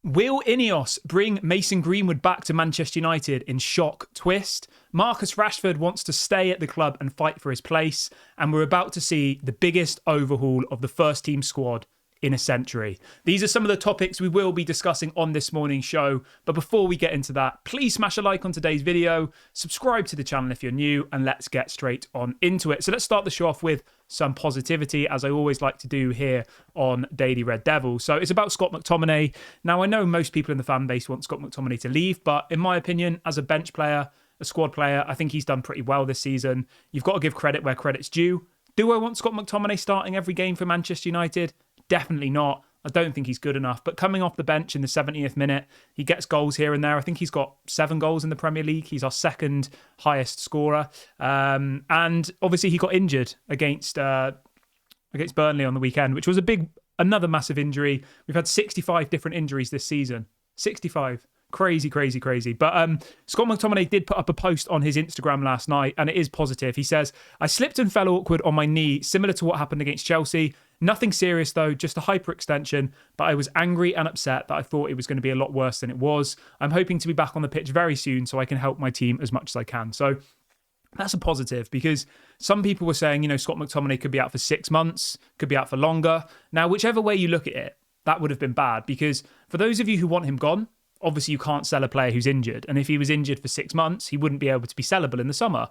Will INEOS bring Mason Greenwood back to Manchester United in shock twist? Marcus Rashford wants to stay at the club and fight for his place, and we're about to see the biggest overhaul of the first team squad in a century. These are some of the topics we will be discussing on this morning's show, but before we get into that, please smash a like on today's video, subscribe to the channel if you're new, and let's get straight on into it. So let's start the show off with some positivity, as I always like to do here on Daily Red Devil. So it's about Scott McTominay. Now, I know most people in the fan base want Scott McTominay to leave, but in my opinion, as a bench player, a squad player, I think he's done pretty well this season. You've got to give credit where credit's due. Do I want Scott McTominay starting every game for Manchester United? Definitely not. I don't think he's good enough. But coming off the bench in the 70th minute, he gets goals here and there. I think he's got 7 goals in the Premier League. He's our second highest scorer. And obviously he got injured against Burnley on the weekend, which was another massive injury. We've had 65 different injuries this season. 65. Crazy. But Scott McTominay did put up a post on his Instagram last night, and it is positive. He says, "I slipped and fell awkward on my knee, similar to what happened against Chelsea. Nothing serious though, just a hyperextension, but I was angry and upset that I thought it was going to be a lot worse than it was. I'm hoping to be back on the pitch very soon so I can help my team as much as I can." So that's a positive, because some people were saying, Scott McTominay could be out for 6 months, could be out for longer. Now, whichever way you look at it, that would have been bad, because for those of you who want him gone, obviously you can't sell a player who's injured. And if he was injured for 6 months, he wouldn't be able to be sellable in the summer.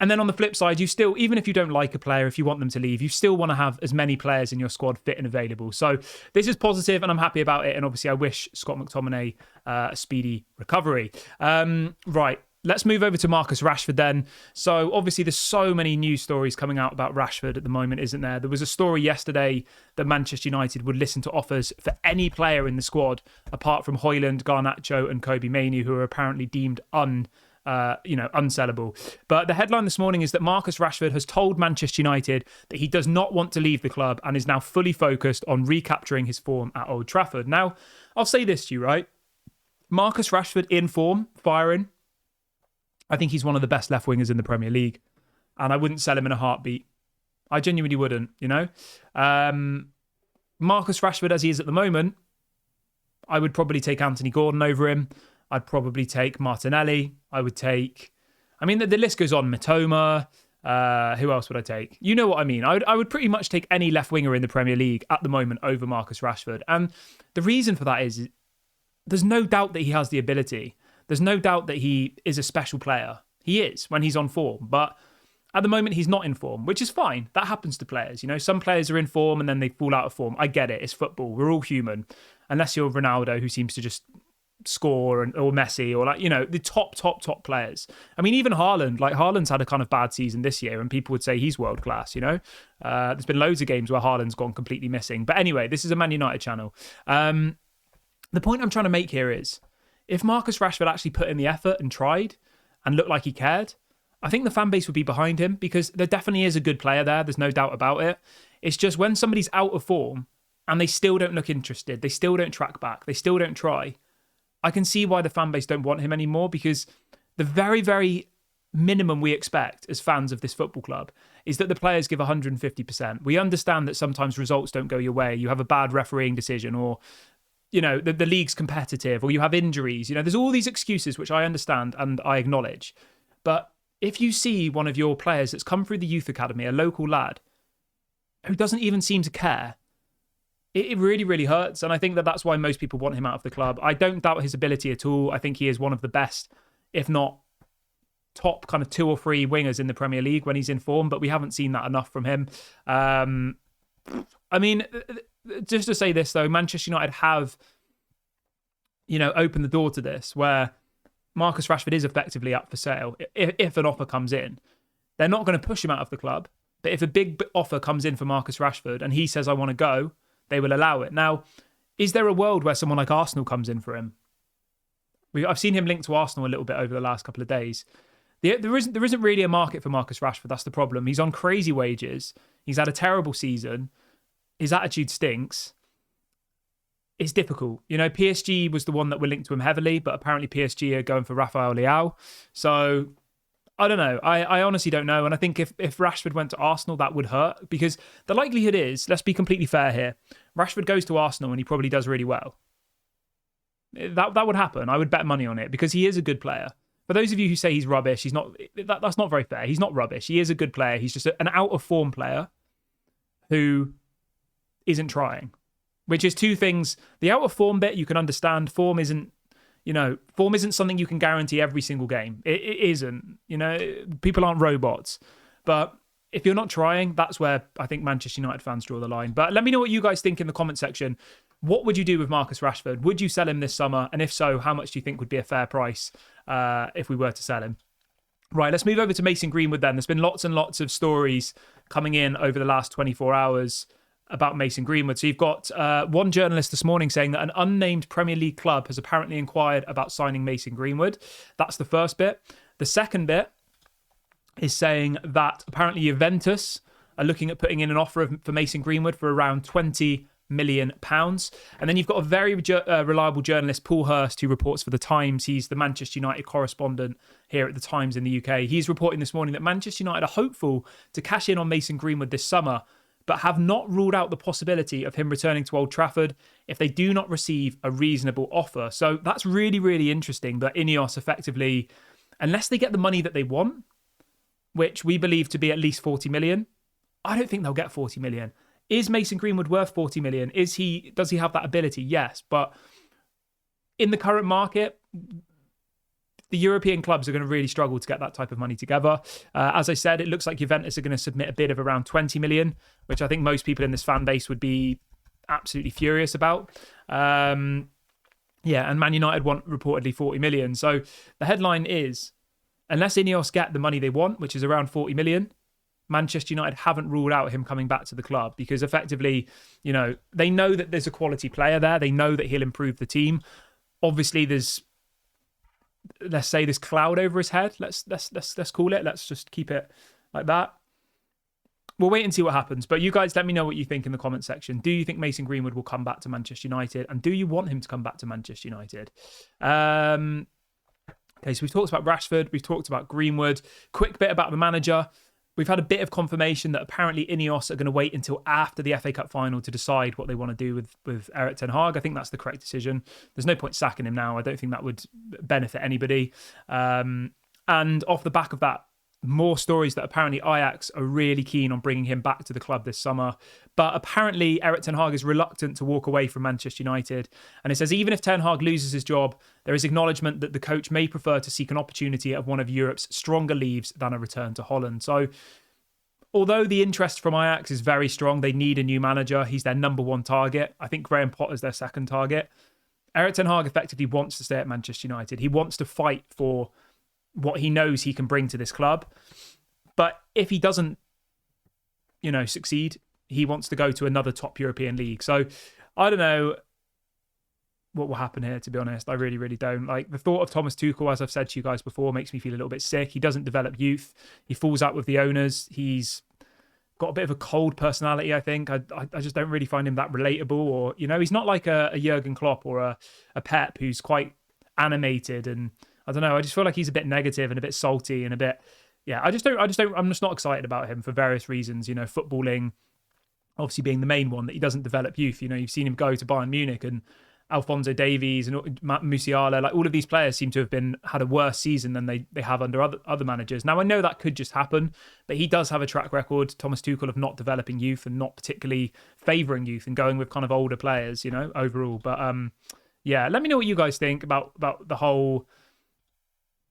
And then on the flip side, you still, even if you don't like a player, if you want them to leave, you still want to have as many players in your squad fit and available. So this is positive and I'm happy about it. And obviously I wish Scott McTominay a speedy recovery. Right. Let's move over to Marcus Rashford then. So obviously there's so many news stories coming out about Rashford at the moment, isn't there? There was a story yesterday that Manchester United would listen to offers for any player in the squad apart from Højlund, Garnacho and Kobe Mainoo, who are apparently deemed unsellable. But the headline this morning is that Marcus Rashford has told Manchester United that he does not want to leave the club and is now fully focused on recapturing his form at Old Trafford. Now, I'll say this to you, right? Marcus Rashford in form, firing. I think he's one of the best left wingers in the Premier League. And I wouldn't sell him in a heartbeat. I genuinely wouldn't, Marcus Rashford, as he is at the moment, I would probably take Anthony Gordon over him. I'd probably take Martinelli. I would take... the list goes on. Mitoma. Who else would I take? You know what I mean. I would pretty much take any left winger in the Premier League at the moment over Marcus Rashford. And the reason for that is there's no doubt that he has the ability. There's no doubt that he is a special player. He is when he's on form. But at the moment, he's not in form, which is fine. That happens to players. Some players are in form and then they fall out of form. I get it. It's football. We're all human. Unless you're Ronaldo, who seems to just score, or Messi, or the top players. Even Haaland. Haaland's had a kind of bad season this year and people would say he's world class, There's been loads of games where Haaland's gone completely missing. But anyway, this is a Man United channel. The point I'm trying to make here is, if Marcus Rashford actually put in the effort and tried and looked like he cared, I think the fan base would be behind him, because there definitely is a good player there. There's no doubt about it. It's just when somebody's out of form and they still don't look interested, they still don't track back, they still don't try, I can see why the fan base don't want him anymore, because the very, very minimum we expect as fans of this football club is that the players give 150%. We understand that sometimes results don't go your way. You have a bad refereeing decision, or the league's competitive, or you have injuries. There's all these excuses, which I understand and I acknowledge. But if you see one of your players that's come through the youth academy, a local lad, who doesn't even seem to care, it really, really hurts. And I think that that's why most people want him out of the club. I don't doubt his ability at all. I think he is one of the best, if not top kind of 2 or 3 wingers in the Premier League when he's in form, but we haven't seen that enough from him. Just to say this though, Manchester United have, opened the door to this, where Marcus Rashford is effectively up for sale. If an offer comes in, they're not going to push him out of the club. But if a big offer comes in for Marcus Rashford and he says, I want to go, they will allow it. Now, is there a world where someone like Arsenal comes in for him? I've seen him linked to Arsenal a little bit over the last couple of days. There isn't really a market for Marcus Rashford. That's the problem. He's on crazy wages. He's had a terrible season. His attitude stinks. It's difficult. PSG was the one that were linked to him heavily, but apparently PSG are going for Rafael Leao. So I don't know. I honestly don't know. And I think if Rashford went to Arsenal, that would hurt, because the likelihood is, let's be completely fair here, Rashford goes to Arsenal and he probably does really well. That would happen. I would bet money on it because he is a good player. For those of you who say he's rubbish, he's not. That's not very fair. He's not rubbish. He is a good player. He's just an out of form player who isn't trying, which is two things. The out of form bit you can understand. Form isn't something you can guarantee every single game. It isn't. People aren't robots. But if you're not trying, that's where I think Manchester United fans draw the line. But let me know what you guys think in the comment section. What would you do with Marcus Rashford? Would you sell him this summer? And if so, how much do you think would be a fair price if we were to sell him? Right, let's move over to Mason Greenwood then. There's been lots and lots of stories coming in over the last 24 hours about Mason Greenwood. So you've got one journalist this morning saying that an unnamed Premier League club has apparently inquired about signing Mason Greenwood. That's the first bit. The second bit is saying that apparently Juventus are looking at putting in an offer for Mason Greenwood for around £20 million. And then you've got a very reliable journalist, Paul Hurst, who reports for The Times. He's the Manchester United correspondent here at The Times in the UK. He's reporting this morning that Manchester United are hopeful to cash in on Mason Greenwood this summer, but have not ruled out the possibility of him returning to Old Trafford if they do not receive a reasonable offer. So that's really, really interesting that INEOS effectively, unless they get the money that they want, which we believe to be at least 40 million, I don't think they'll get 40 million. Is Mason Greenwood worth 40 million? Does he have that ability? Yes. But in the current market, the European clubs are going to really struggle to get that type of money together. As I said, it looks like Juventus are going to submit a bid of around 20 million, which I think most people in this fan base would be absolutely furious about. And Man United want reportedly 40 million. So the headline is, unless INEOS get the money they want, which is around 40 million, Manchester United haven't ruled out him coming back to the club because effectively, they know that there's a quality player there. They know that he'll improve the team. Obviously, there's, let's say, this cloud over his head. Let's call it. Let's just keep it like that. We'll wait and see what happens. But you guys, let me know what you think in the comment section. Do you think Mason Greenwood will come back to Manchester United? And do you want him to come back to Manchester United? Okay, so we've talked about Rashford. We've talked about Greenwood. Quick bit about the manager. We've had a bit of confirmation that apparently INEOS are going to wait until after the FA Cup final to decide what they want to do with Erik ten Hag. I think that's the correct decision. There's no point sacking him now. I don't think that would benefit anybody. And off the back of that, more stories that apparently Ajax are really keen on bringing him back to the club this summer. But apparently Erik ten Hag is reluctant to walk away from Manchester United. And it says even if ten Hag loses his job, there is acknowledgement that the coach may prefer to seek an opportunity at one of Europe's stronger leagues than a return to Holland. So although the interest from Ajax is very strong, they need a new manager. He's their number one target. I think Graham Potter's their second target. Erik ten Hag effectively wants to stay at Manchester United. He wants to fight for what he knows he can bring to this club. But if he doesn't, succeed, he wants to go to another top European league. So I don't know what will happen here, to be honest. I really, really don't. Like, the thought of Thomas Tuchel, as I've said to you guys before, makes me feel a little bit sick. He doesn't develop youth. He falls out with the owners. He's got a bit of a cold personality, I think. I just don't really find him that relatable. Or, he's not like a Jurgen Klopp or a Pep who's quite animated, and I don't know. I just feel like he's a bit negative and a bit salty and a bit, I'm just not excited about him for various reasons. Footballing obviously being the main one, that he doesn't develop youth. You've seen him go to Bayern Munich, and Alphonso Davies and Musiala, like all of these players seem to have had a worse season than they have under other managers. Now, I know that could just happen, but he does have a track record, Thomas Tuchel, of not developing youth and not particularly favouring youth and going with kind of older players, overall. But let me know what you guys think about the whole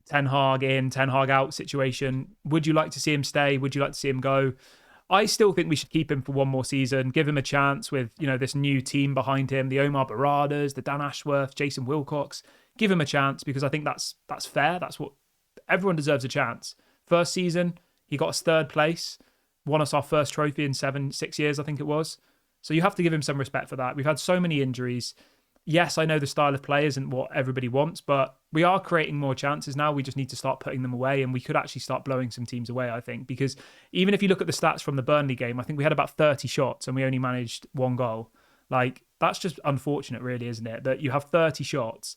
Ten Hag in, Ten Hag out situation. Would you like to see him stay? Would you like to see him go? I still think we should keep him for one more season, give him a chance with, this new team behind him, the Omar Baradas, the Dan Ashworth, Jason Wilcox. Give him a chance because I think that's fair. That's what everyone deserves, a chance. First season, he got us third place, won us our first trophy in 6 years, I think it was. So you have to give him some respect for that. We've had so many injuries. Yes, I know the style of play isn't what everybody wants, but we are creating more chances now. We just need to start putting them away, and we could actually start blowing some teams away, I think, because even if you look at the stats from the Burnley game, I think we had about 30 shots and we only managed one goal. Like, that's just unfortunate, really, isn't it? That you have 30 shots,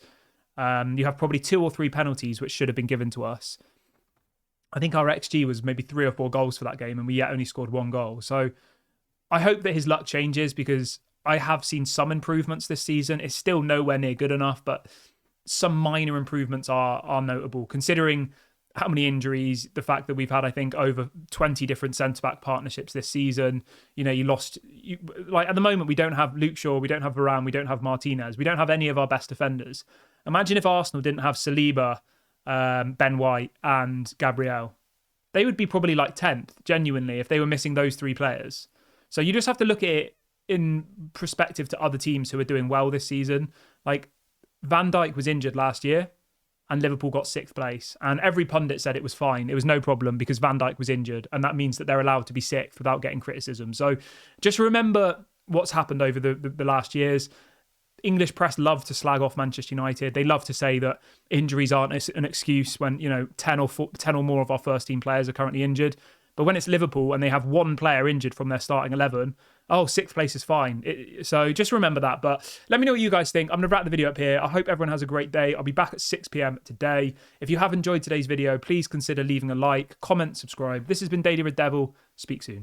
you have probably 2 or 3 penalties which should have been given to us. I think our XG was maybe 3 or 4 goals for that game, and we yet only scored 1 goal. So I hope that his luck changes, because I have seen some improvements this season. It's still nowhere near good enough, but some minor improvements are notable, considering how many injuries, the fact that we've had, I think, over 20 different centre-back partnerships this season. You lost, like at the moment, we don't have Luke Shaw, we don't have Varane, we don't have Martinez, we don't have any of our best defenders. Imagine if Arsenal didn't have Saliba, Ben White and Gabriel. They would be probably like 10th, genuinely, if they were missing those three players. So you just have to look at it in perspective to other teams who are doing well this season. Like Van Dijk was injured last year and Liverpool got 6th place. And every pundit said it was fine. It was no problem because Van Dijk was injured. And that means that they're allowed to be 6th without getting criticism. So just remember what's happened over the last years. English press love to slag off Manchester United. They love to say that injuries aren't an excuse when, 10 or more of our first team players are currently injured. But when it's Liverpool and they have one player injured from their starting 11, 6th place is fine. So just remember that. But let me know what you guys think. I'm going to wrap the video up here. I hope everyone has a great day. I'll be back at 6 p.m. today. If you have enjoyed today's video, please consider leaving a like, comment, subscribe. This has been Daily Red Devil. Speak soon.